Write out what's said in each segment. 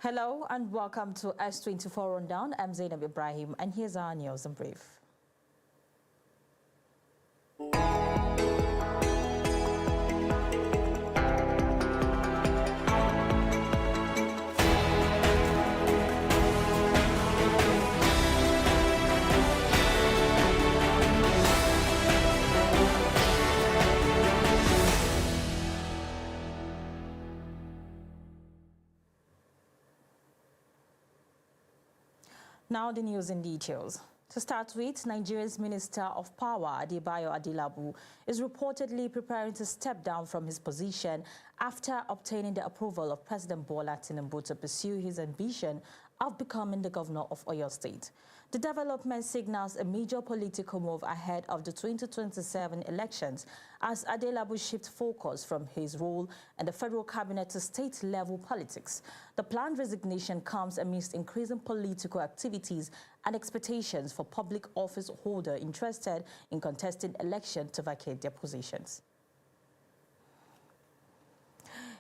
Hello and welcome to S24 Rundown. I'm Zainab Ibrahim and here's our news in brief. Now the news in details. To start with, Nigeria's Minister of Power, Adebayo Adelabu, is reportedly preparing to step down from his position after obtaining the approval of President Bola Tinubu to pursue his ambition of becoming the governor of Oyo State. The development signals a major political move ahead of the 2027 elections as Adelabu shifts focus from his role in the federal cabinet to state-level politics. The planned resignation comes amidst increasing political activities and expectations for public office holders interested in contesting election to vacate their positions.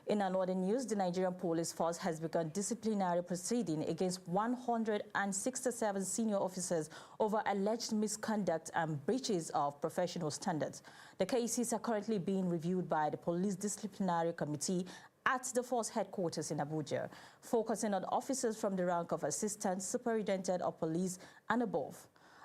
In another news, the Nigerian police force has begun disciplinary proceeding against 167 senior officers over alleged misconduct and breaches of professional standards. The cases are currently being reviewed by the Police Disciplinary Committee at the force headquarters in Abuja, focusing on officers from the rank of assistant superintendent of police and above.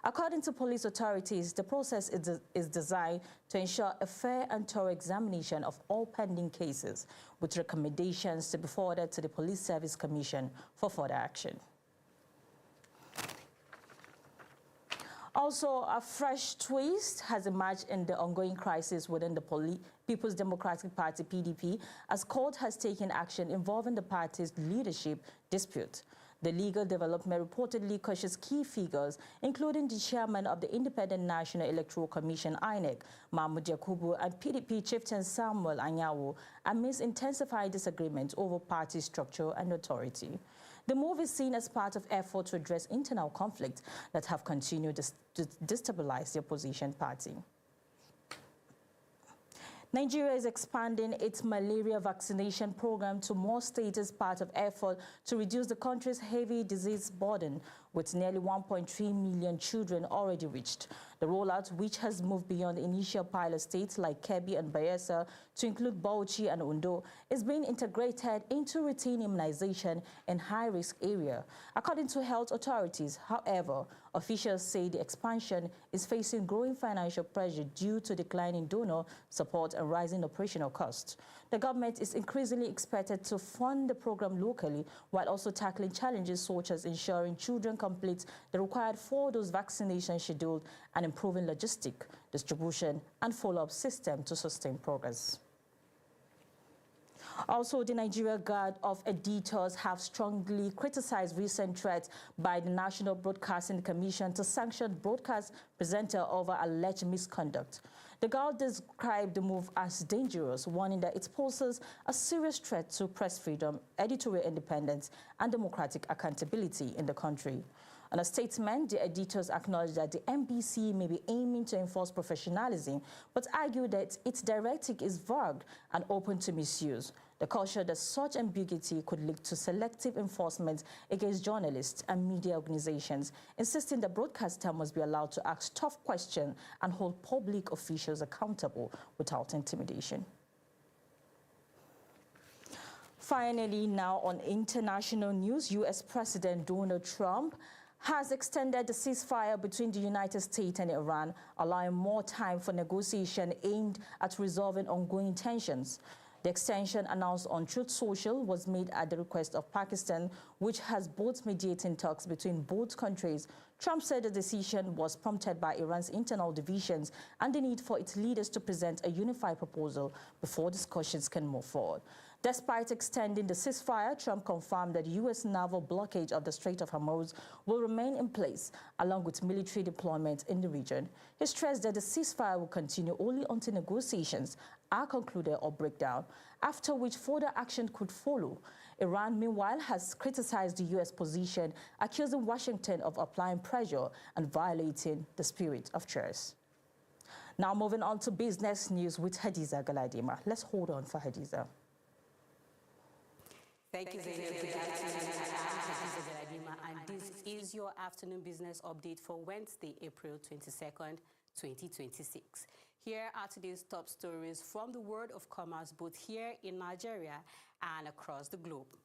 According to police authorities, the process is designed to ensure a fair and thorough examination of all pending cases, with recommendations to be forwarded to the Police Service Commission for further action. Also, a fresh twist has emerged in the ongoing crisis within the People's Democratic Party, PDP, as court has taken action involving the party's leadership dispute. The legal development reportedly crushes key figures, including the chairman of the Independent National Electoral Commission, INEC, Mahmoud Yakubu, and PDP chieftain Samuel Anyanwu, amidst intensified disagreement over party structure and authority. The move is seen as part of efforts to address internal conflicts that have continued to destabilize the opposition party. Nigeria is expanding its malaria vaccination program to more states as part of effort to reduce the country's heavy disease burden, with nearly 1.3 million children already reached. The rollout, which has moved beyond the initial pilot states like Kebbi and Bayelsa to include Bauchi and Ondo, is being integrated into routine immunization in high-risk areas. According to health authorities, however, officials say the expansion is facing growing financial pressure due to declining donor support and rising operational costs. The government is increasingly expected to fund the program locally while also tackling challenges such as ensuring children complete the required 4-dose vaccination schedule and improving logistic, distribution and follow-up system to sustain progress. Also, the Nigeria Guard of Editors have strongly criticized recent threats by the National Broadcasting Commission to sanction broadcast presenter over alleged misconduct. The Guard described the move as dangerous, warning that it poses a serious threat to press freedom, editorial independence, and democratic accountability in the country. In a statement, the editors acknowledged that the NBC may be aiming to enforce professionalism, but argued that its directive is vague and open to misuse. They cautioned that such ambiguity could lead to selective enforcement against journalists and media organizations, insisting that broadcasters must be allowed to ask tough questions and hold public officials accountable without intimidation. Finally, now on international news, U.S. President Donald Trump has extended the ceasefire between the United States and Iran, allowing more time for negotiation aimed at resolving ongoing tensions. The extension announced on Truth Social was made at the request of Pakistan, which has both mediating talks between both countries. Trump said the decision was prompted by Iran's internal divisions and the need for its leaders to present a unified proposal before discussions can move forward. Despite extending the ceasefire, Trump confirmed that the U.S. naval blockade of the Strait of Hormuz will remain in place, along with military deployment in the region. He stressed that the ceasefire will continue only until negotiations are concluded or break down, after which further action could follow. Iran, meanwhile, has criticized the U.S. position, accusing Washington of applying pressure and violating the spirit of truce. Now moving on to business news with Hadiza Galadima. Let's hold on for Hadiza. Thank you, Zainab. Good afternoon. And this is your afternoon business update for Wednesday, April 22nd, 2026. Here are today's top stories from the world of commerce, both here in Nigeria and across the globe.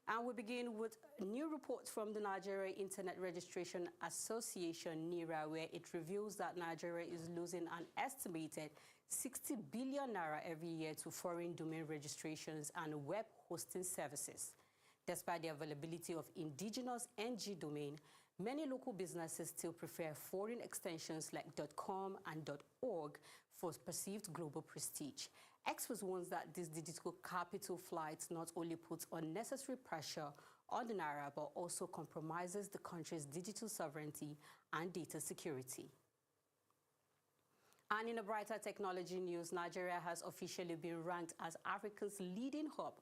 And we begin with a new report from the Nigeria Internet Registration Association, NIRA, where it reveals that Nigeria is losing an estimated 60 billion naira every year to foreign domain registrations and web hosting services. Despite the availability of indigenous NG domain, many local businesses still prefer foreign extensions like .com and .org for perceived global prestige. Experts warn that this digital capital flight not only puts unnecessary pressure on the naira, but also compromises the country's digital sovereignty and data security. And in a brighter technology news, Nigeria has officially been ranked as Africa's leading hub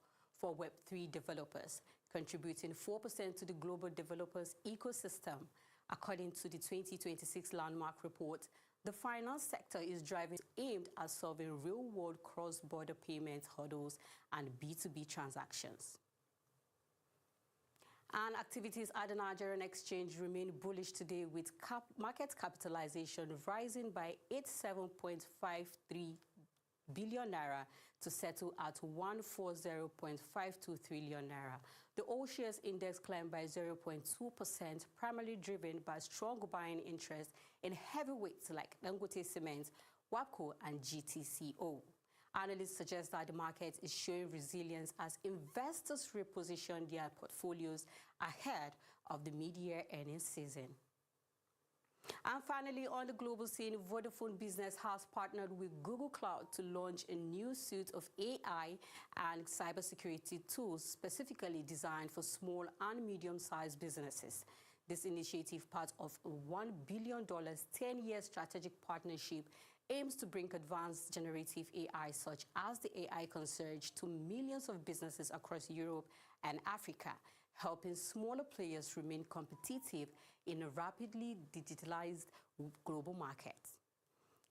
for Web3 developers, contributing 4% to the global developers ecosystem. According to the 2026 landmark report, the finance sector is driving aimed at solving real-world cross-border payment hurdles and B2B transactions. And activities at the Nigerian exchange remain bullish today, with market capitalization rising by 87.53 billion naira to settle at 140.52 trillion naira. The All Shares Index climbed by 0.2%, primarily driven by strong buying interest in heavyweights like Dangote Cement, WAPCO, and GTCO. Analysts suggest that the market is showing resilience as investors reposition their portfolios ahead of the mid-year earnings season. And finally, on the global scene, Vodafone Business has partnered with Google Cloud to launch a new suite of AI and cybersecurity tools specifically designed for small and medium-sized businesses. This initiative, part of a $1 billion 10-year strategic partnership, aims to bring advanced generative AI such as the AI Concierge to millions of businesses across Europe and Africa, helping smaller players remain competitive in a rapidly digitalized global market.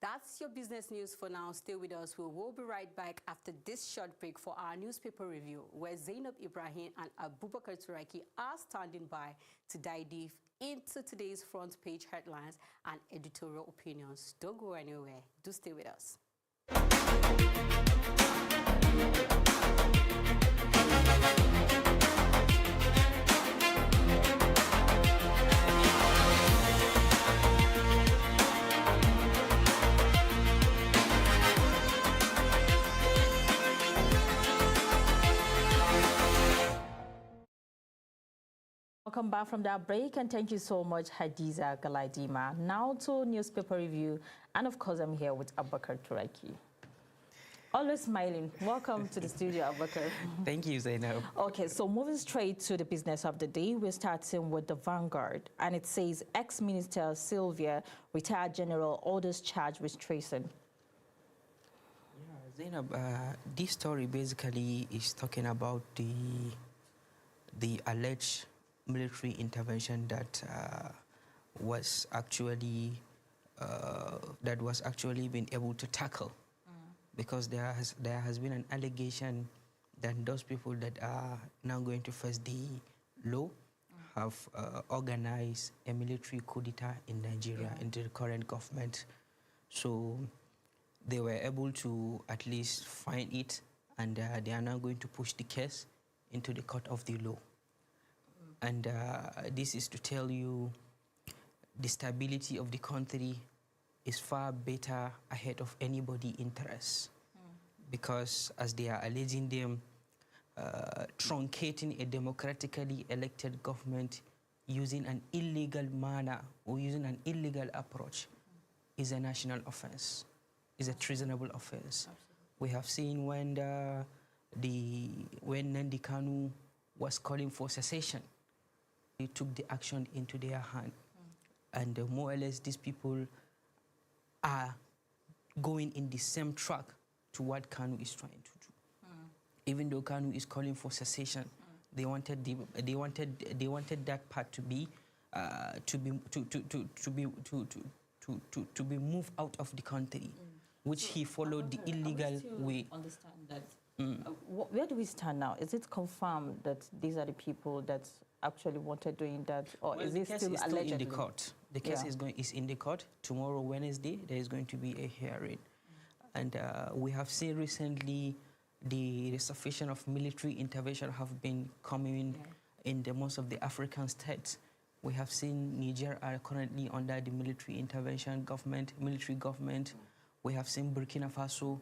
That's your business news for now. Stay with us. We will be right back after this short break for our newspaper review, where Zainab Ibrahim and Abubakar Turaki are standing by to dive deep into today's front page headlines and editorial opinions. Don't go anywhere. Do stay with us. Welcome back from that break, and thank you so much, Hadiza Galadima. Now to newspaper review, and of course I'm here with Abubakar Turaki. Always smiling. Welcome to the studio, Abubakar. Thank you, Zainab. Okay, so moving straight to the business of the day, we're starting with the Vanguard, and it says ex-minister Sylvia, retired general, orders charge with treason. Yeah, Zainab, this story basically is talking about the alleged military intervention that was actually been able to tackle, because there has been an allegation that those people that are now going to face the law have organized a military coup d'etat in Nigeria, into the current government. So they were able to at least find it, and they are now going to push the case into the court of the law. And this is to tell you the stability of the country is far better ahead of anybody interest. Because as they are alleging them, truncating a democratically elected government using an illegal manner or using an illegal approach is a national offense, is a treasonable offense. We have seen when Nnamdi Kanu was calling for secession, they took the action into their hand. And more or less these people are going in the same track to what Kanu is trying to do. Even though Kanu is calling for secession, they wanted that part to be moved out of the country, which he followed the illegal way. Understand that where do we stand now? Is it confirmed that these are the people that actually wanted doing that, or well, is it still allegedly? In the court? The case is in the court. Tomorrow, Wednesday, there is going to be a hearing. And we have seen recently the sufficient of military intervention have been coming in most of the African states. We have seen Niger are currently under the military government. We have seen Burkina Faso,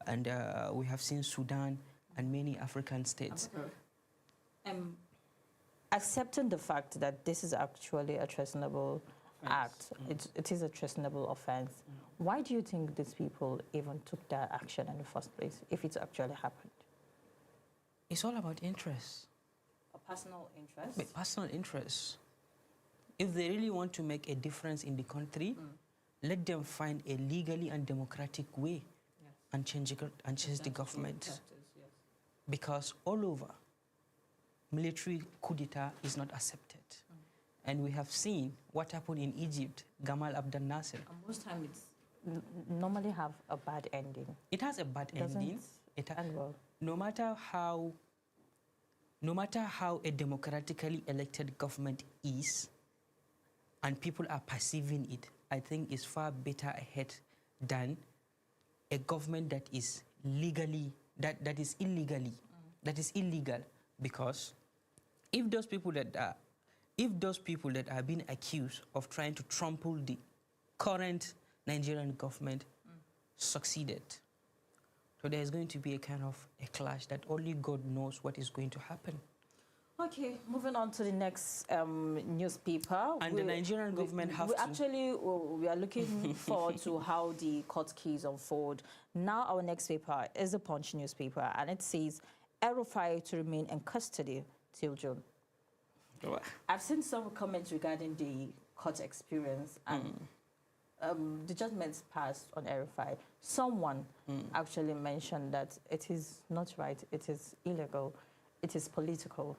and we have seen Sudan and many African states. Accepting the fact that this is actually a treasonable act, it is a treasonable offense. Why do you think these people even took that action in the first place, if it's actually happened? It's all about interest. A personal interest? But personal interest. If they really want to make a difference in the country, let them find a legally and democratic way and change the government. Because all over, military coup d'etat is not accepted. And we have seen what happened in Egypt, Gamal Abdel Nasser. And most times it's normally have a bad ending. It has a bad ending. It end well. No matter how a democratically elected government is, and people are perceiving it, I think it's far better ahead than a government that is illegal. Because if those people that are being accused of trying to trample the current Nigerian government succeeded, so there is going to be a kind of a clash that only God knows what is going to happen. Okay, moving on to the next newspaper. And the Nigerian government we are looking forward to how the court case unfold. Now our next paper is the Punch newspaper, and it says El-Rufai to remain in custody till June. I've seen some comments regarding the court experience and the judgments passed on El-Rufai. Someone actually mentioned that it is not right, it is illegal, it is political.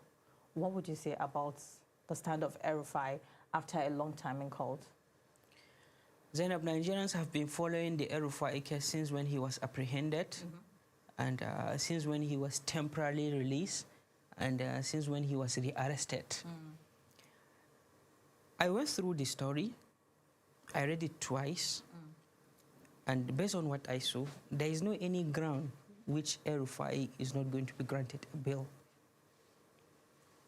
What would you say about the stand of El-Rufai after a long time in court? Zainab, Nigerians have been following the El-Rufai case since when he was apprehended, and since when he was temporarily released, and since when he was rearrested. I went through the story. I read it twice, and based on what I saw, there is no any ground which El-Rufai is not going to be granted a bail.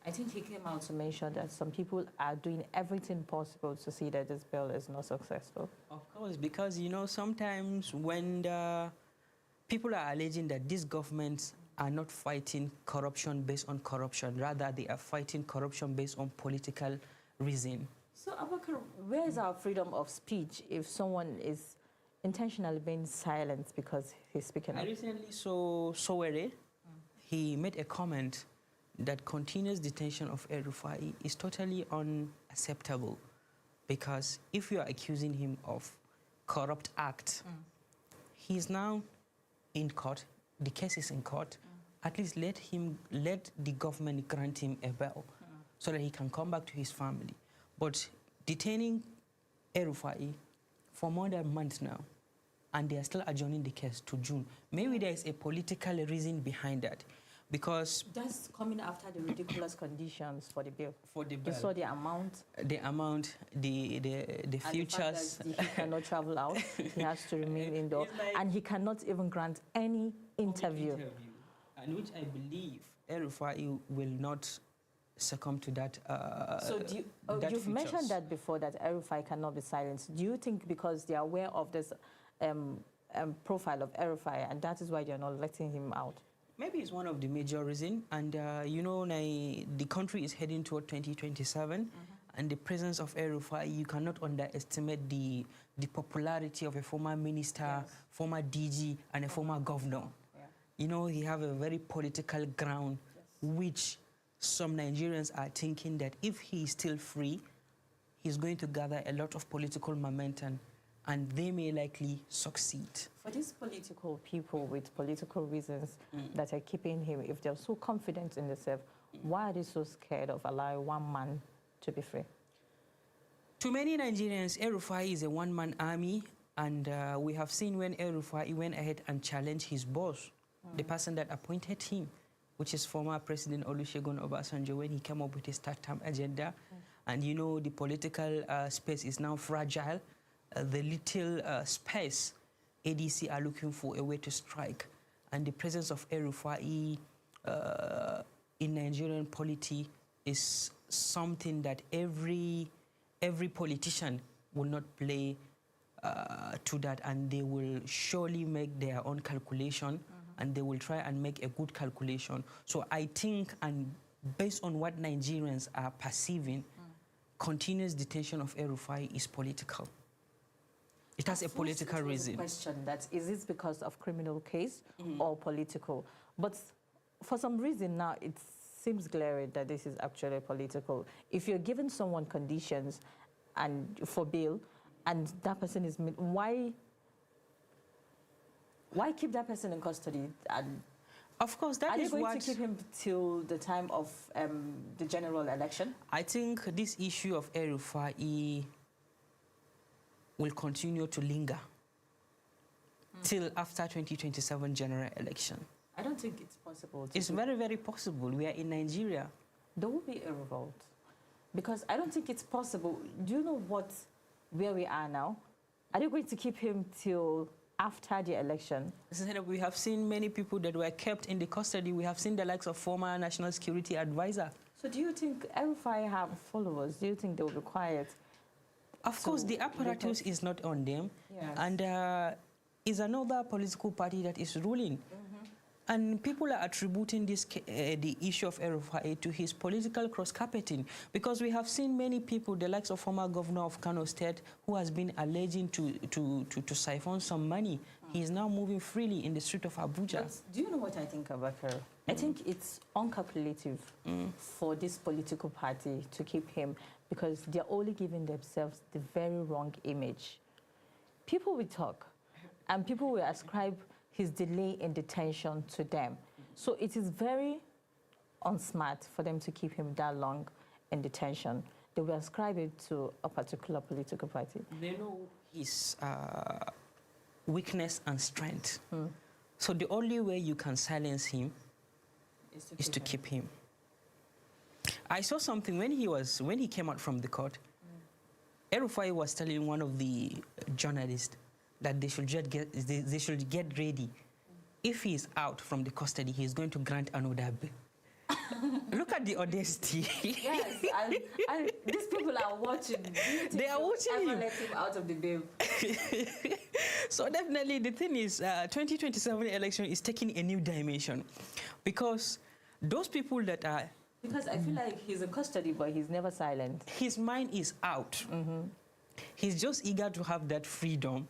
I think he came out to mention that some people are doing everything possible to see that this bill is not successful. Of course, because, you know, sometimes when people are alleging that these governments are not fighting corruption based on corruption, rather they are fighting corruption based on political reason. So, Abubakar, where is our freedom of speech if someone is intentionally being silenced because he's speaking up? I recently saw Sowore. He made a comment that continuous detention of El-Rufai is totally unacceptable, because if you are accusing him of corrupt act, he's now in court, the case is in court, at least let the government grant him a bail so that he can come back to his family. But detaining El-Rufai for more than a month now, and they are still adjourning the case to June, maybe there is a political reason behind that. Because that's coming after the ridiculous conditions for the bill. For the bill. You saw the amount. The amount, the futures. The fact that he cannot travel out. He has to remain indoor, and he cannot even grant any interview. And which I believe El-Rufai will not succumb to that. So you've mentioned that before, that El-Rufai cannot be silenced. Do you think because they are aware of this profile of El-Rufai, and that is why they are not letting him out? Maybe it's one of the major reasons. And, you know, the country is heading toward 2027. And the presence of El-Rufai, you cannot underestimate the popularity of a former minister, former DG, and a former governor. You know, he have a very political ground, which some Nigerians are thinking that if he is still free, he's going to gather a lot of political momentum, and they may likely succeed. For these political people with political reasons that are keeping him, if they're so confident in themselves, why are they so scared of allowing one man to be free? To many Nigerians, El-Rufai is a one-man army, and we have seen when El-Rufai went ahead and challenged his boss, the person that appointed him, which is former President Olusegun Obasanjo, when he came up with his third-term agenda. And you know, the political space is now fragile. The little space ADC are looking for a way to strike. And the presence of El-Rufai in Nigerian polity is something that every politician will not play to that, and they will surely make their own calculation, and they will try and make a good calculation. So I think, and based on what Nigerians are perceiving, continuous detention of El-Rufai is political. It has a political reason. Question that is it because of criminal case or political? But for some reason now it seems glaring that this is actually political. If you're giving someone conditions and for bail, and that person is why keep that person in custody? And of course, that is what... Are you going to keep him till the time of the general election? I think this issue of El-Rufai will continue to linger till after 2027 general election. I don't think it's possible. It's very, very possible. We are in Nigeria. There will be a revolt. Because I don't think it's possible. Do you know where we are now? Are you going to keep him till after the election? We have seen many people that were kept in the custody. We have seen the likes of former National Security Advisor. So do you think El-Rufai have followers? Do you think they will be quiet? Of course, the apparatus is not on them. Yes. And is another political party that is ruling. And people are attributing this, the issue of El-Rufai to his political cross-carpeting, because we have seen many people, the likes of former governor of Kano State, who has been alleging to siphon some money. He is now moving freely in the street of Abuja. But do you know what I think about her? I think it's uncalculative for this political party to keep him, because they're only giving themselves the very wrong image. People will talk, and people will ascribe his delay in detention to them. So it is very unsmart for them to keep him that long in detention. They will ascribe it to a particular political party. They know his weakness and strength. So the only way you can silence him is to keep him. I saw something when he came out from the court. El-Rufai was telling one of the journalists that they should get ready. If he is out from the custody, he is going to grant another bail. Look at the audacity. Yes, and these people are watching. They are watching him. Let him out of the bail. So definitely the thing is, 2027 election is taking a new dimension, because those people that are... Because I feel like he's in custody, but he's never silent. His mind is out. He's just eager to have that freedom.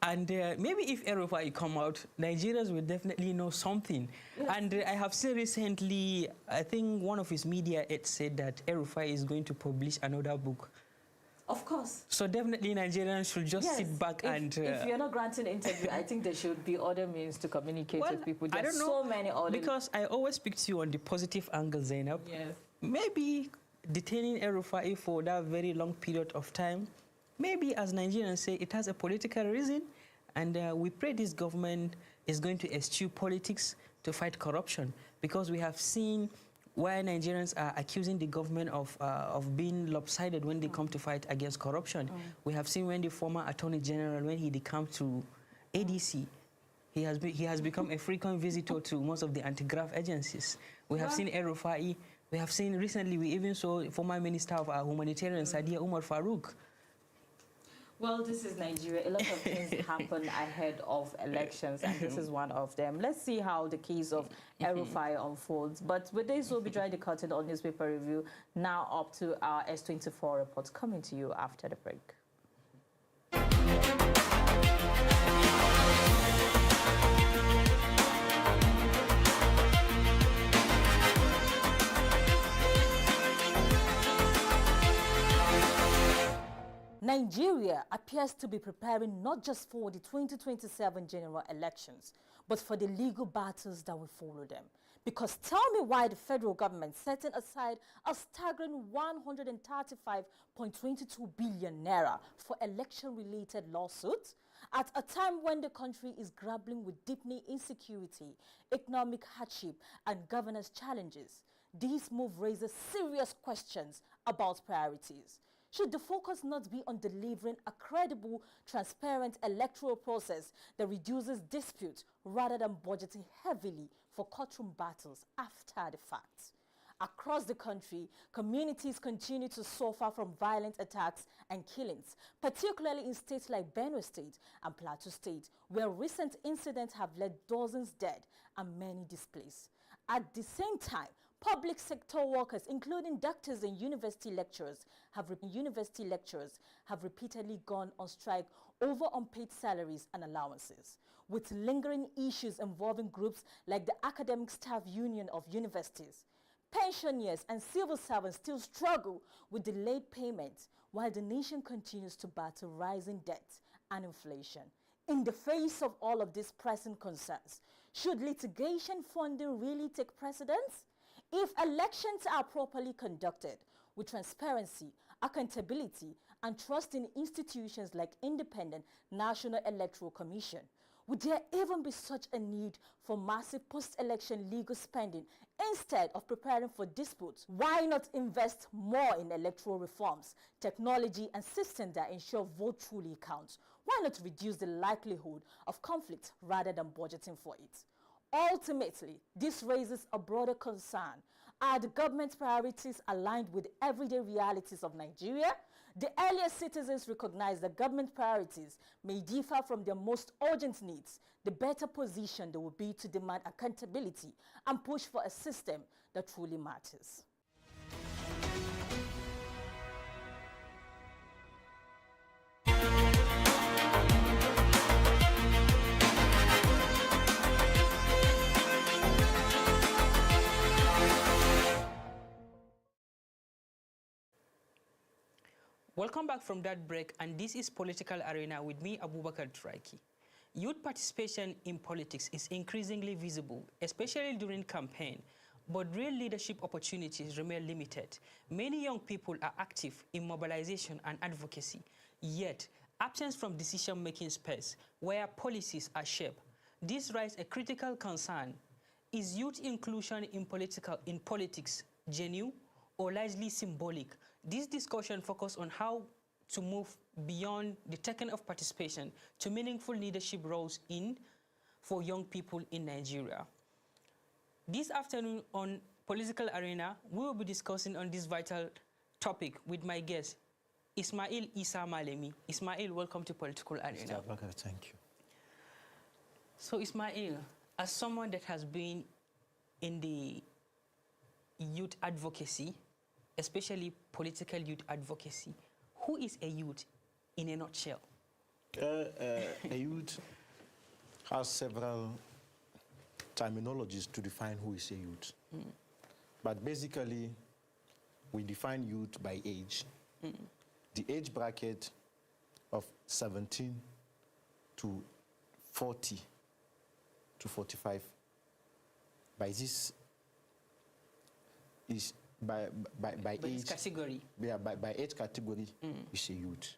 And maybe if El-Rufai come out, Nigerians will definitely know something. Yes. And I have seen recently, I think one of his media aides said that El-Rufai is going to publish another book. Of course. So definitely Nigerians should just sit back and... If you're not granting an interview, I think there should be other means to communicate with people. There's I don't know, so many other... Because I always speak to you on the positive angle, Zainab. Yes. Maybe detaining El-Rufai for that very long period of time, maybe as Nigerians say, it has a political reason, and we pray this government is going to eschew politics to fight corruption, because we have seen why Nigerians are accusing the government of being lopsided when they come to fight against corruption. We have seen when the former Attorney General, when he comes to ADC, he has become a frequent visitor to most of the anti-graft agencies. We have seen El-Rufai. We have seen recently, we even saw former Minister of Humanitarian, Sadia Umar Farouk. Well, this is Nigeria. A lot of things happen ahead of elections, and this is one of them. Let's see how the case of El-Rufai unfolds. But with this, we'll be drawing the curtain on newspaper review. Now up to our S24 reports coming to you after the break. Nigeria appears to be preparing not just for the 2027 general elections, but for the legal battles that will follow them. Because tell me why the federal government setting aside a staggering 135.22 billion naira for election-related lawsuits, At a time when the country is grappling with deepening insecurity, economic hardship, and governance challenges, this move raises serious questions about priorities. Should the focus not be on delivering a credible, transparent electoral process that reduces disputes rather than budgeting heavily for courtroom battles after the fact? Across the country, communities continue to suffer from violent attacks and killings, particularly in states like Benue State and Plateau State, where recent incidents have led dozens dead and many displaced. At the same time, public sector workers, including doctors and university lecturers, have repeatedly gone on strike over unpaid salaries and allowances, with lingering issues involving groups like the Academic Staff Union of Universities. Pensioners and civil servants still struggle with delayed payments, while the nation continues to battle rising debt and inflation. In the face of all of these pressing concerns, should litigation funding really take precedence? If elections are properly conducted with transparency, accountability, and trust in institutions like independent National Electoral Commission, would there even be such a need for massive post-election legal spending instead of preparing for disputes? Why not invest more in electoral reforms, technology, and systems that ensure vote truly counts? Why not reduce the likelihood of conflict rather than budgeting for it? Ultimately, this raises a broader concern. Are the government's priorities aligned with everyday realities of Nigeria? The earlier citizens recognize that government priorities may differ from their most urgent needs. The better position they will be to demand accountability and push for a system that truly matters. Welcome back from that break, and this is Political Arena with me, Abubakar Traiki. Youth participation in politics is increasingly visible, especially during campaign, but real leadership opportunities remain limited. Many young people are active in mobilization and advocacy, yet absence from decision-making space where policies are shaped. This raises a critical concern. Is youth inclusion in politics genuine or largely symbolic? This discussion focuses on how to move beyond the taking of participation to meaningful leadership roles for young people in Nigeria. This afternoon on Political Arena, we will be discussing on this vital topic with my guest, Ismail Isa Malemi. Ismail, welcome to Political Arena. Mr. Abubakar, thank you. So Ismail, as someone that has been in the youth advocacy, especially political youth advocacy, who is a youth in a nutshell? A youth has several terminologies to define who is a youth. But basically, we define youth by age. The age bracket of 17 to 40 to 45. By this is by age category. Yeah, by age category is a youth.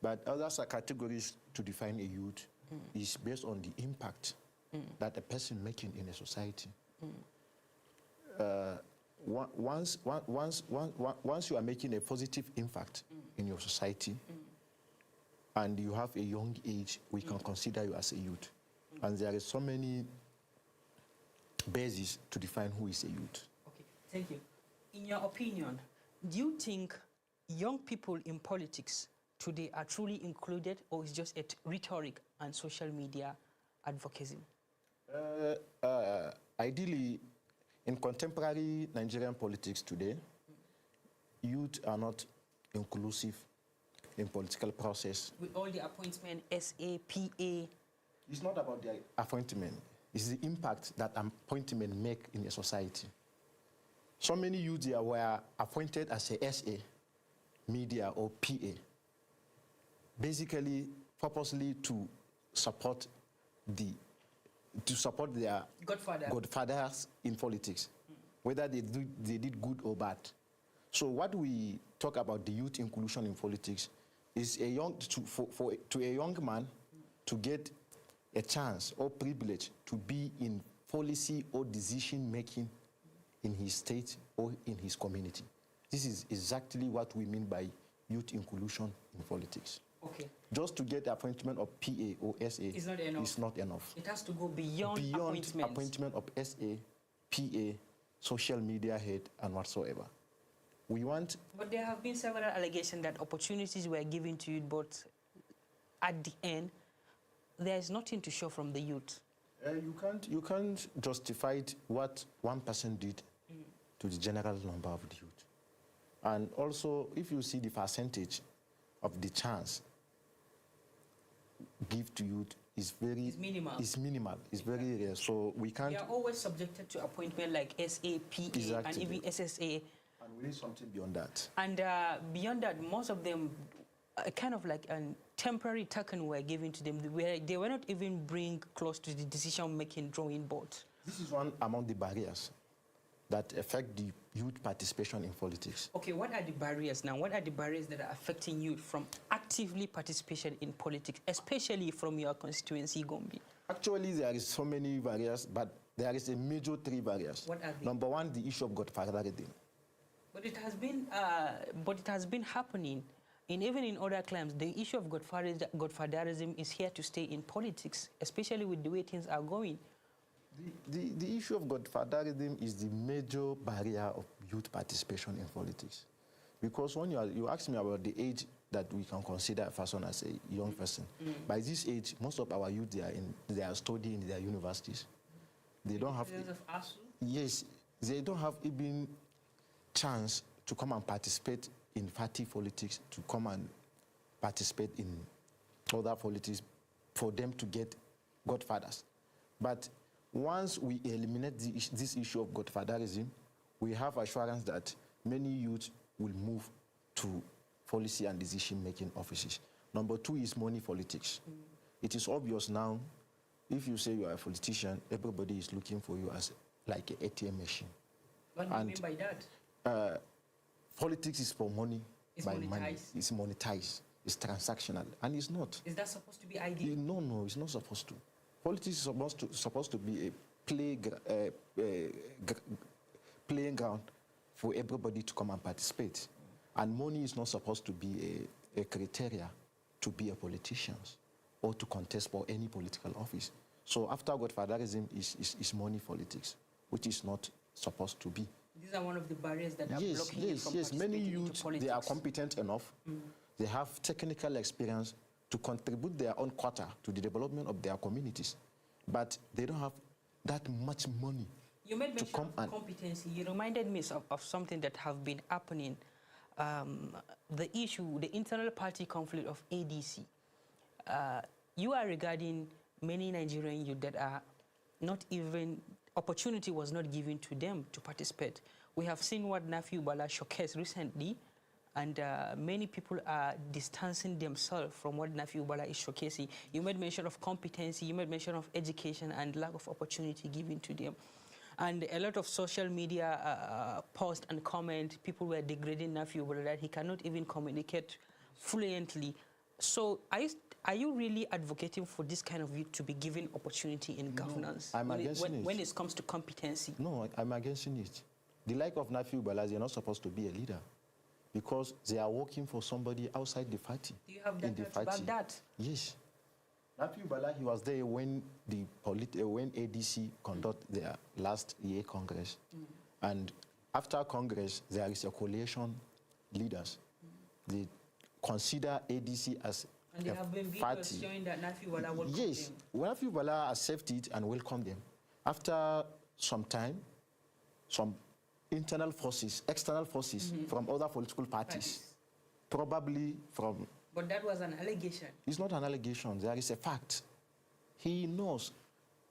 But other categories to define a youth is based on the impact that a person making in a society. Once you are making a positive impact in your society and you have a young age, we can consider you as a youth. And there are so many bases to define who is a youth. Okay, thank you. In your opinion, do you think young people in politics today are truly included, or is just a rhetoric and social media advocacy? Ideally, in contemporary Nigerian politics today, youth are not inclusive in political process. With all the appointment, SA, PA. It's not about the appointment. It's the impact that appointment make in a society. So many youths here were appointed as a SA, media, or PA, basically purposely to support their godfathers in politics, whether they did good or bad. So what we talk about the youth inclusion in politics is to a young man to get a chance or privilege to be in policy or decision making in his state or in his community. This is exactly what we mean by youth inclusion in politics. Okay. Just to get appointment of PA or SA is not enough. Is not enough. It has to go beyond appointment of SA, PA, social media head, and whatsoever. We want... But there have been several allegations that opportunities were given to youth, but at the end, there is nothing to show from the youth. You can't justify what one person did to the general number of the youth. And also, if you see the percentage of the chance give to youth is minimal. It's minimal. It's very rare. So we can't... We are always subjected to appointment like SA, PA, and even SSA. And we need something beyond that. And beyond that, most of them kind of like a temporary token were given to them, where they were not even bring close to the decision-making drawing board. This is one among the barriers that affect the youth participation in politics. Okay, what are the barriers now? What are the barriers that are affecting youth from actively participation in politics, especially from your constituency, Gombe? Actually, there is so many barriers, but there is a major 3 barriers. What are they? Number 1, the issue of godfatherism. But it has been happening. Even in other climes, the issue of godfatherism is here to stay in politics, especially with the way things are going. The issue of godfatherism is the major barrier of youth participation in politics. Because when you ask me about the age that we can consider a person as a young person, by this age, most of our youth, they are studying in their universities. They don't have... Yes, they don't have even chance to come and participate in party politics, to come and participate in other politics for them to get godfathers. But once we eliminate this issue of godfatherism, we have assurance that many youth will move to policy and decision-making offices. Number 2 is money politics. It is obvious now, if you say you are a politician, everybody is looking for you as like an ATM machine. What do you mean by that? Politics is for money. It's monetized. Money. It's monetized. It's transactional, and it's not. Is that supposed to be ideal? No, it's not supposed to. Politics is supposed to be a playing ground for everybody to come and participate. And money is not supposed to be a criteria to be a politician or to contest for any political office. So after godfatherism is money politics, which is not supposed to be. These are one of the barriers that are blocking you from participating many into youth, politics. They are competent enough. They have technical experience to contribute their own quota to the development of their communities. But they don't have that much money. You made mention of competency. You reminded me of something that have been happening. The issue, the internal party conflict of ADC. You are regarding many Nigerian youth that are not even, opportunity was not given to them to participate. We have seen what Nafi Ubala showcased recently, and many people are distancing themselves from what Nafi Ubala is showcasing. You made mention of competency, you made mention of education and lack of opportunity given to them. And a lot of social media posts and comment, people were degrading Nafi Ubala that he cannot even communicate fluently. So are you really advocating for this kind of youth to be given opportunity in governance? I'm against it. When it comes to competency? No, I'm against it. The like of Nafi Ubala, they're not supposed to be a leader because they are working for somebody outside the party. Do you have data to back that? Yes. Nafi Ubala, he was there when when ADC conducted their last year Congress. And after Congress, there is a coalition leaders. They consider ADC as and there have been videos showing that Nafi Ubala welcomed them. Yes, Nafi Ubala accepted it and welcomed them. After some time, some internal forces, external forces from other political parties, probably from... But that was an allegation. It's not an allegation. There is a fact. He knows,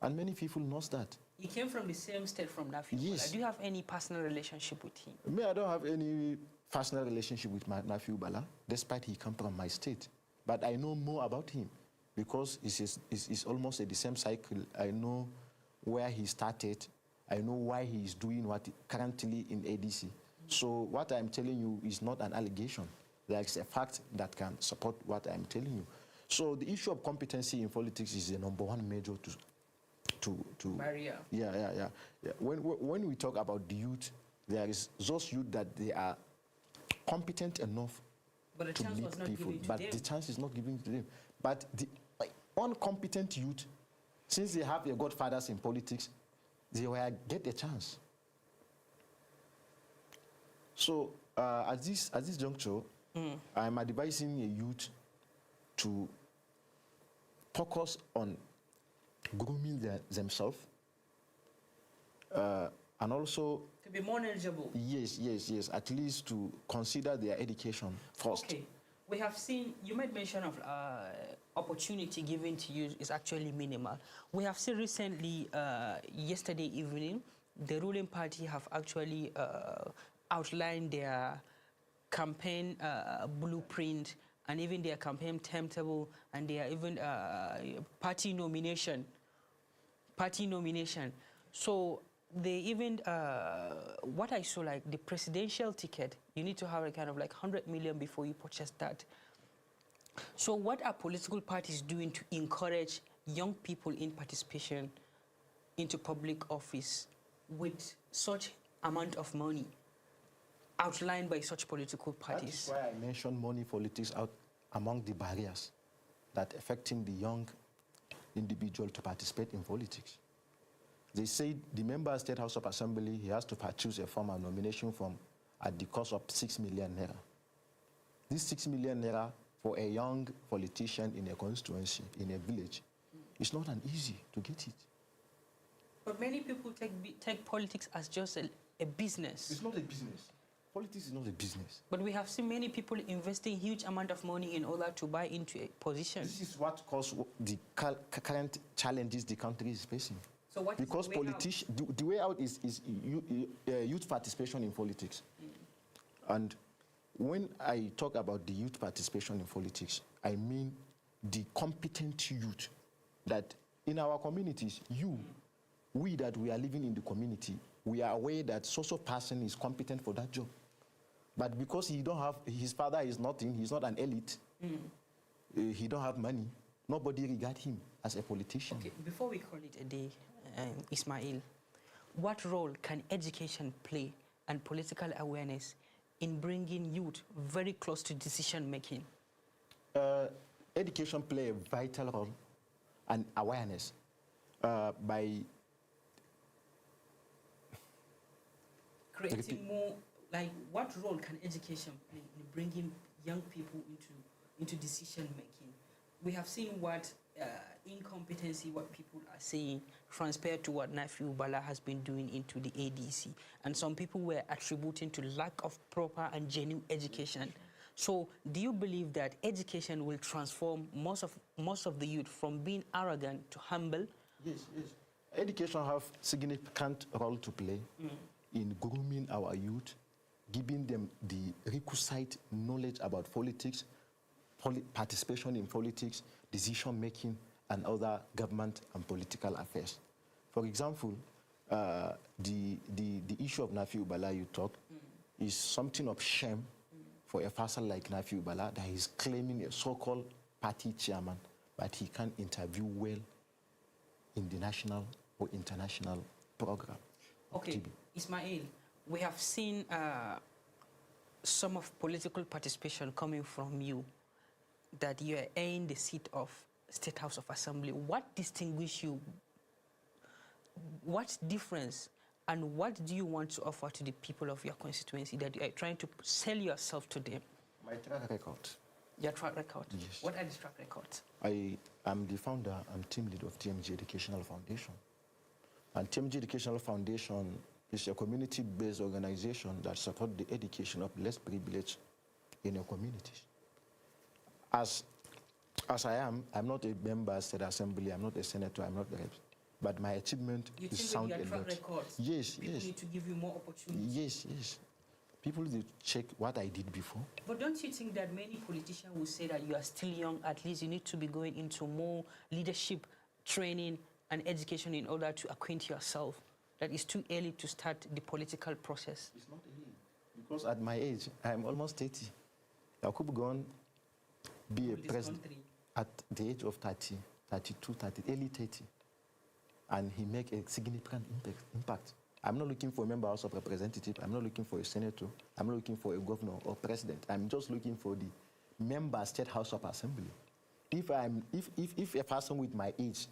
and many people know that. He came from the same state from Nafi Ubala. Yes. Do you have any personal relationship with him? Me, I don't have any personal relationship with Nafi Ubala, despite he come from my state. But I know more about him because it's almost at the same cycle. I know where he started. I know why he is doing what currently in ADC. So what I'm telling you is not an allegation. There is a fact that can support what I'm telling you. So the issue of competency in politics is the number one major to barrier. Yeah. When we talk about the youth, there is those youth that they are competent enough But the to chance lead was not people, given to but them. the chance is not given to them. But the incompetent youth, since they have their godfathers in politics, they will get a chance. So at this juncture, I'm advising a youth to focus on grooming themselves and also To be more knowledgeable. yes, at least to consider their education first. Okay. We have seen, you made mention of opportunity given to you is actually minimal. We have seen recently, yesterday evening, the ruling party have actually outlined their campaign blueprint and even their campaign timetable and their even party nomination. So they even, what I saw, like the presidential ticket, you need to have a kind of like 100 million before you purchase that. So what are political parties doing to encourage young people in participation into public office with such amount of money outlined by such political parties? That's why I mentioned money politics out among the barriers that affecting the young individual to participate in politics. They say the member of State House of Assembly, he has to choose a form of nomination from at the cost of 6 million naira. This 6 million naira for a young politician in a constituency, in a village, it's not an easy to get it. But many people take politics as just a business. It's not a business. Politics is not a business. But we have seen many people investing huge amount of money in order to buy into a position. This is what causes the current challenges the country is facing. So what because is the way out? The way out is youth participation in politics. And when I talk about the youth participation in politics, I mean the competent youth that in our communities, we that we are living in the community, we are aware that social person is competent for that job. But because he don't have, his father is nothing, he's not an elite, he don't have money, nobody regard him as a politician. Okay, before we call it a day, Ismail, what role can education play and political awareness in bringing youth very close to decision making? Education play a vital role and awareness by creating more, like what role can education play in bringing young people into decision making? We have seen what incompetency, what people are saying, transpired to what Nafiu Bala has been doing into the ADC. And some people were attributing to lack of proper and genuine education. So do you believe that education will transform most of the youth from being arrogant to humble? Yes. Education have significant role to play in grooming our youth, giving them the requisite knowledge about politics, participation in politics, decision making, and other government and political affairs. For example, the issue of Nafiu Bala you talk is something of shame for a person like Nafiu Bala that is claiming a so-called party chairman, but he can't interview well in the national or international program. Okay, Ismail, we have seen some of political participation coming from you, that you are in the seat of State House of Assembly. What distinguishes you? What difference and what do you want to offer to the people of your constituency that you are trying to sell yourself to them? My track record. Your track record? Yes. What are the track records? I am the founder and team lead of TMG Educational Foundation. And TMG Educational Foundation is a community-based organization that supports the education of less privileged in your communities. As I am, I'm not a member of State Assembly, I'm not a senator, I'm not a rep. But my achievement is sound a lot. You think with your track record, yes. People need to give you more opportunities? Yes. People need to check what I did before. But don't you think that many politicians will say that you are still young, at least you need to be going into more leadership training and education in order to acquaint yourself? That it's too early to start the political process? It's not early, because at my age, I'm almost 30. I could go on, be a president. at the age of 30, 32, 30, early 30, and he make a significant impact. I'm not looking for a member House of Representatives. I'm not looking for a senator. I'm not looking for a governor or president. I'm just looking for the member State House of Assembly. If a person with my age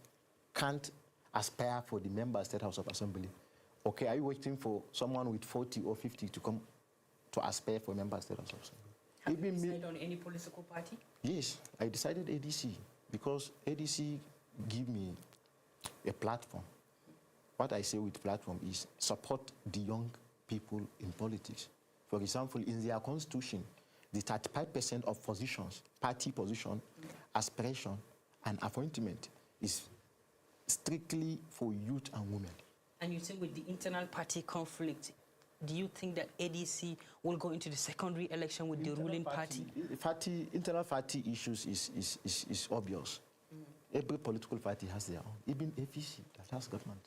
can't aspire for the member State House of Assembly, okay, are you waiting for someone with 40 or 50 to come to aspire for member State House of Assembly? Have you decided on any political party? Yes, I decided ADC because ADC give me a platform. What I say with platform is support the young people in politics. For example, in their constitution, the 35% of positions, party position, aspiration, and appointment is strictly for youth and women. And you think with the internal party conflict, do you think that ADC will go into the secondary election with the ruling party? Internal party issues is obvious. Every political party has their own. Even APC, that has government,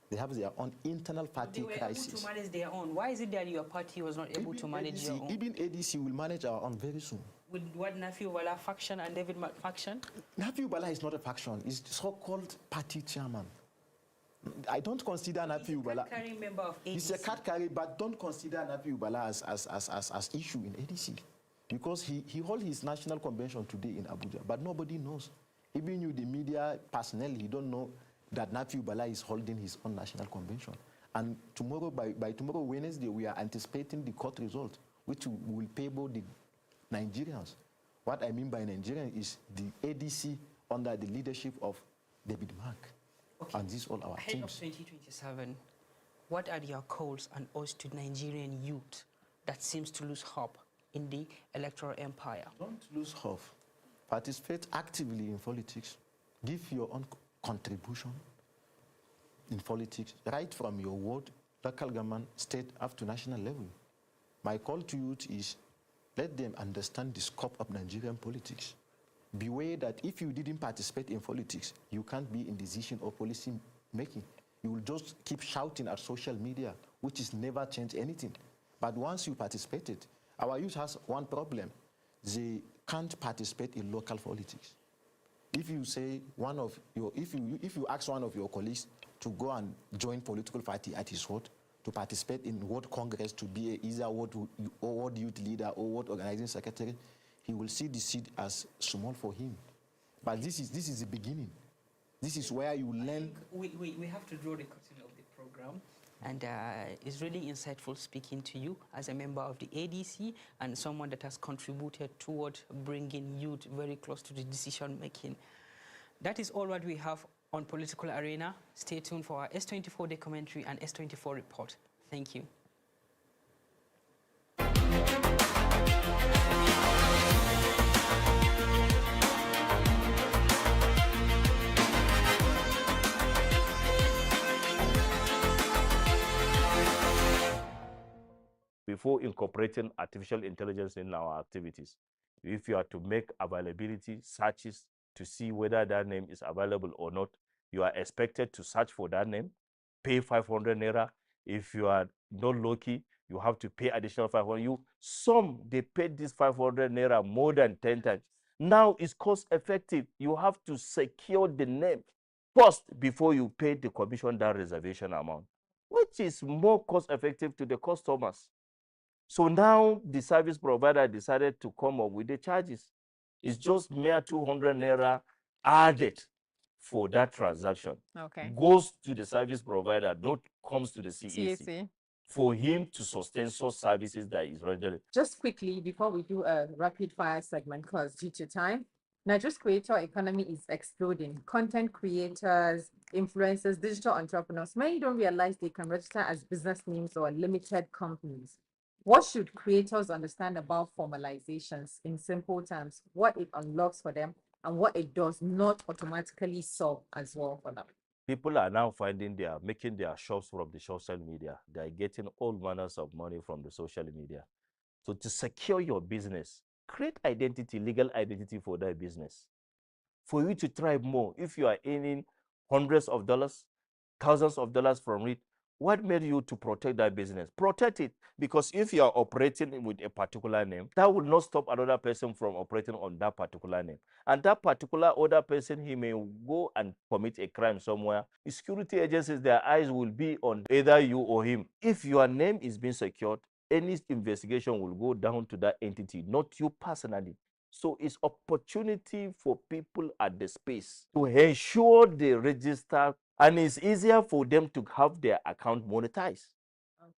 they have their own internal party crisis. They were able to manage their own. Why is it that your party was not able to manage your own? Even ADC will manage our own very soon. With what Nafi Wala faction and David Mack faction? Nafi Ubala is not a faction. He's the so-called party chairman. I don't consider Nafi Ubala. He's a card-carrying member of ADC. He's a card carry, but don't consider Nafi Ubala as issue in ADC. Because he holds his national convention today in Abuja, but nobody knows. Even you, the media personnel, he don't know that Nafi Ubala is holding his own national convention. And tomorrow, by tomorrow, Wednesday, we are anticipating the court result, which will payable the Nigerians. What I mean by Nigerian is the ADC under the leadership of David Mack. Okay. And these all our Ahead teams. of 2027, what are your calls and odds to Nigerian youth that seems to lose hope in the electoral empire? Don't lose hope. Participate actively in politics. Give your own contribution in politics, right from your ward, local government, state, up to national level. My call to youth is let them understand the scope of Nigerian politics. Beware that if you didn't participate in politics, you can't be in decision or policy making. You will just keep shouting at social media, which is never change anything. But once you participated, our youth has one problem. They can't participate in local politics. If you say if you ask one of your colleagues to go and join political party at his ward, to participate in ward congress, to be either ward youth leader or ward organizing secretary, he will see the seat as small for him. But this is the beginning. This is where you learn. We have to draw the curtain of the program. And it's really insightful speaking to you as a member of the ADC and someone that has contributed toward bringing youth very close to the decision making. That is all what we have on Political Arena. Stay tuned for our S24 documentary and S24 report. Thank you. Before incorporating artificial intelligence in our activities, if you are to make availability searches to see whether that name is available or not, you are expected to search for that name, pay 500 naira. If you are not lucky, you have to pay additional 500. Some, they paid this 500 naira more than 10 times. Now it's cost effective. You have to secure the name first before you pay the commission, that reservation amount, which is more cost effective to the customers. So now the service provider decided to come up with the charges. It's just mere 200 naira added for that transaction. Okay. Goes to the service provider, not comes to the CAC. CAC. For him to sustain such services that is rendering. Just quickly, before we do a rapid fire segment, because due to time, Nigeria's creator economy is exploding. Content creators, influencers, digital entrepreneurs, many don't realize they can register as business names or limited companies. What should creators understand about formalizations in simple terms, what it unlocks for them and what it does not automatically solve as well for them? People are now finding they are making their shops from the social media. They are getting all manners of money from the social media. So to secure your business, create identity, legal identity for that business. For you to thrive more, if you are earning hundreds of dollars, thousands of dollars from it, What made you to protect that business? Protect it, because if you are operating with a particular name, that will not stop another person from operating on that particular name. And that particular other person, he may go and commit a crime somewhere. The security agencies, their eyes will be on either you or him. If your name is being secured, any investigation will go down to that entity, not you personally. So it's opportunity for people at the space to ensure they register, and it's easier for them to have their account monetized.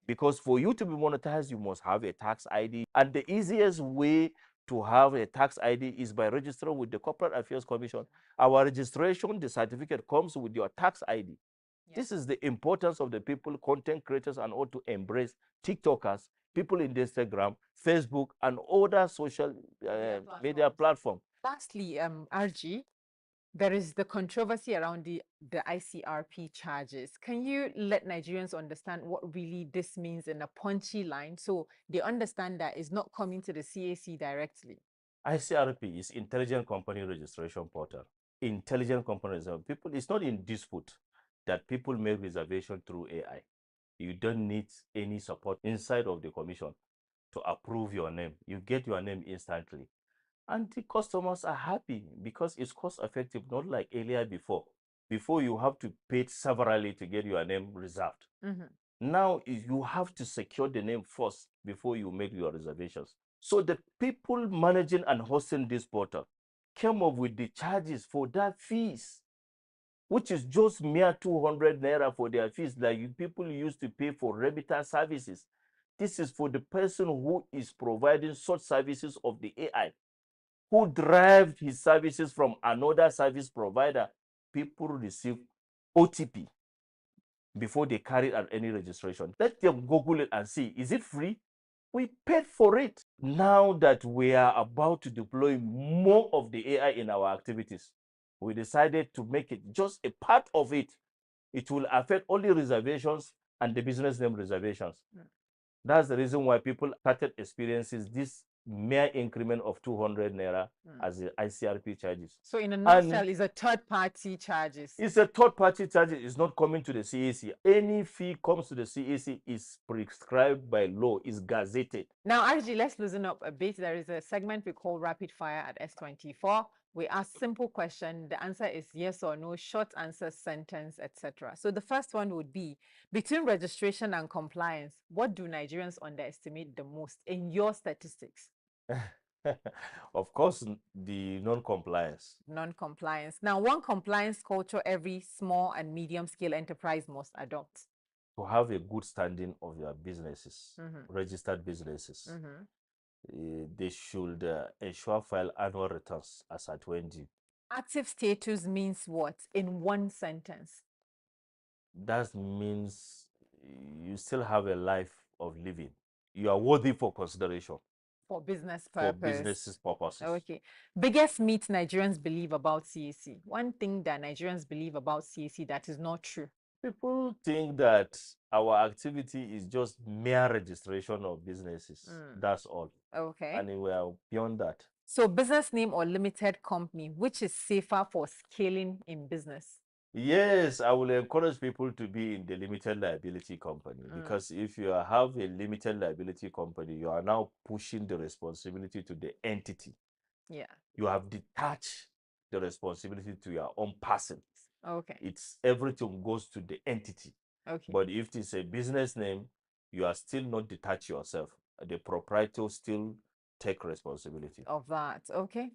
Because for you to be monetized, you must have a tax ID. And the easiest way to have a tax ID is by registering with the Corporate Affairs Commission. Our registration, the certificate comes with your tax ID. This is the importance of the people, content creators, and all to embrace TikTokers, people in Instagram, Facebook, and other social media platforms. Lastly, RG, there is the controversy around the ICRP charges. Can you let Nigerians understand what really this means in a punchy line so they understand that it's not coming to the CAC directly? ICRP is Intelligent Company Registration Portal. Intelligent company registration. People, it's not in dispute that people make reservation through AI. You don't need any support inside of the commission to approve your name. You get your name instantly. And the customers are happy because it's cost effective, not like earlier before. Before you have to pay severally to get your name reserved. Now you have to secure the name first before you make your reservations. So the people managing and hosting this portal came up with the charges for that fees, which is just mere 200 naira for their fees that people used to pay for remitter services. This is for the person who is providing such services of the AI, who derived his services from another service provider. People receive OTP before they carry out any registration. Let them Google it and see, is it free? We paid for it. Now that we are about to deploy more of the AI in our activities, we decided to make it just a part of it. It will affect only reservations and the business name reservations. That's the reason why people started experiencing this mere increment of 200 naira as the ICRP charges. So in a nutshell, it's a third-party charges. It's a third-party charge. It's not coming to the CAC. Any fee comes to the CAC is prescribed by law, is gazetted. Now, RG, let's loosen up a bit. There is a segment we call Rapid Fire at S24. We ask simple question. The answer is yes or no, short answer, sentence, etc. So the first one would be, between registration and compliance, what do Nigerians underestimate the most in your statistics? Of course, the non-compliance. Non-compliance. Now, one compliance culture every small and medium-scale enterprise must adopt. To have a good standing of your businesses, registered businesses, they should ensure file annual returns as at when due. Active status means what in one sentence? That means you still have a life of living. You are worthy for consideration. For business purpose. For businesses purposes. Okay. Biggest myth Nigerians believe about CAC. One thing that Nigerians believe about CAC that is not true. People think that our activity is just mere registration of businesses. That's all. Okay. And we are beyond that. So business name or limited company, which is safer for scaling in business? Yes, I will encourage people to be in the limited liability company, because if you have a limited liability company, you are now pushing the responsibility to the entity. Yeah. You have detached the responsibility to your own person. Okay. It's everything goes to the entity. Okay. But if it's a business name, you are still not detached yourself. The proprietor still take responsibility of that. Okay.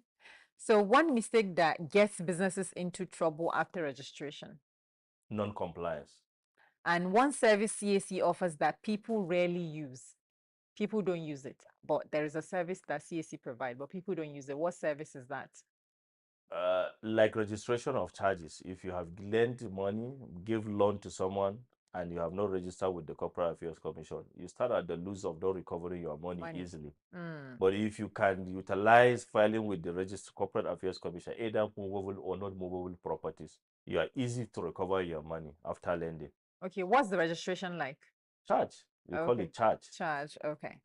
So one mistake that gets businesses into trouble after registration? Non-compliance. And one service CAC offers that people rarely use. People don't use it, but there is a service that CAC provides, but people don't use it. What service is that? Like registration of charges. If you have lent money, give loan to someone, and you have not registered with the Corporate Affairs Commission, you start at the lose of not recovering your money easily. But if you can utilize filing with the Corporate Affairs Commission, either movable or not movable properties, you are easy to recover your money after lending. Okay, what's the registration like? Charge. We call it charge. Charge, okay.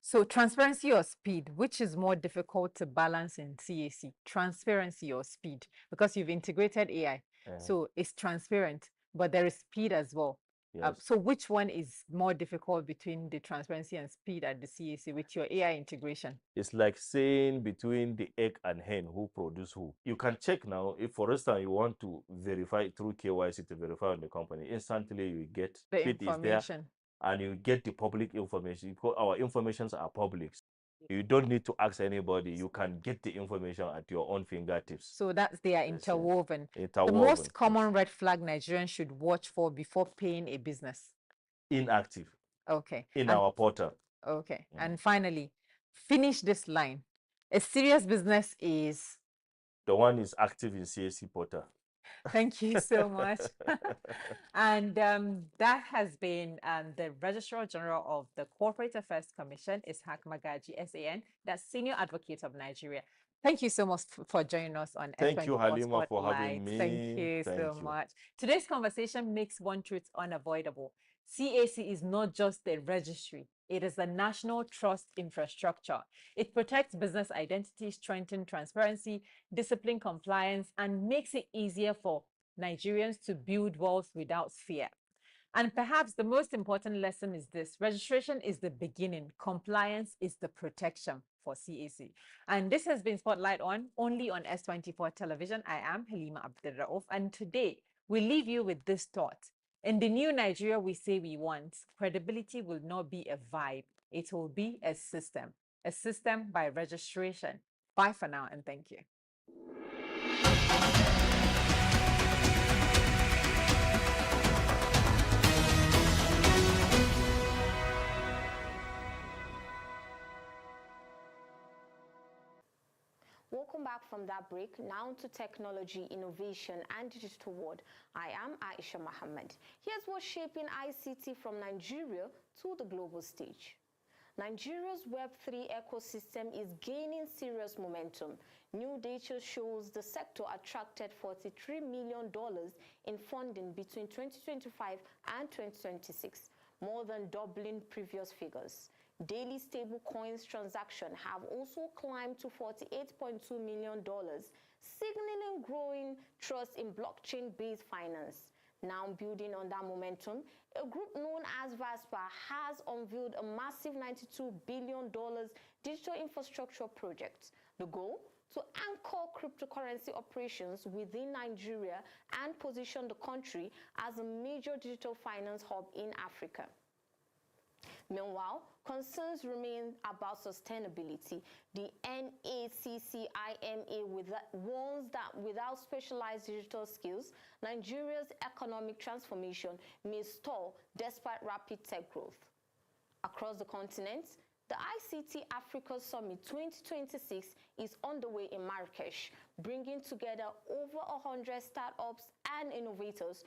So transparency or speed, which is more difficult to balance in CAC? Transparency or speed? Because you've integrated AI. So it's transparent, but there is speed as well. Yes. So which one is more difficult between the transparency and speed at the CAC with your AI integration? It's like saying between the egg and hen, who produce who. You can check now, if for instance you want to verify through KYC to verify on the company, instantly you get The it is there, information. and you get the public information, because our informations are public. You don't need to ask anybody. You can get the information at your own fingertips. So that's they are Yes, interwoven. The interwoven, most yes. common red flag Nigerians should watch for before paying a business. Inactive Okay. in And our portal. okay. And finally, finish this line. A serious business is. The one is active in CAC portal. Thank you so much. And that has been the Registrar General of the Corporate Affairs Commission, Ishaq Magaji, SAN, that's Senior Advocate of Nigeria. Thank you so much for joining us on Thank S24 you, Halima, for Spotlight. having me. Thank you so much. Today's conversation makes one truth unavoidable. CAC is not just a registry. It is a national trust infrastructure. It protects business identity, strengthens transparency, discipline compliance, and makes it easier for Nigerians to build wealth without fear. And perhaps the most important lesson is this: registration is the beginning, compliance is the protection for CAC. And this has been Spotlight only on S24 television. I am Halima Abdulrauf, and today we leave you with this thought. In the new Nigeria we say we want, credibility will not be a vibe, it will be a system by registration. Bye for now, and thank you. Welcome back from that break. Now to technology, innovation, and digital world. I am Aisha Mohammed. Here's what's shaping ICT from Nigeria to the global stage. Nigeria's Web3 ecosystem is gaining serious momentum. New data shows the sector attracted $43 million in funding between 2025 and 2026, more than doubling previous figures. Daily stablecoins transactions have also climbed to $48.2 million, signaling growing trust in blockchain-based finance. Now building on that momentum, a group known as VASPA has unveiled a massive $92 billion digital infrastructure project. The goal? To anchor cryptocurrency operations within Nigeria and position the country as a major digital finance hub in Africa. Meanwhile, concerns remain about sustainability. The NACCIMA warns that without specialized digital skills, Nigeria's economic transformation may stall despite rapid tech growth. Across the continent, the ICT Africa Summit 2026 is underway in Marrakesh, bringing together over 100 startups and innovators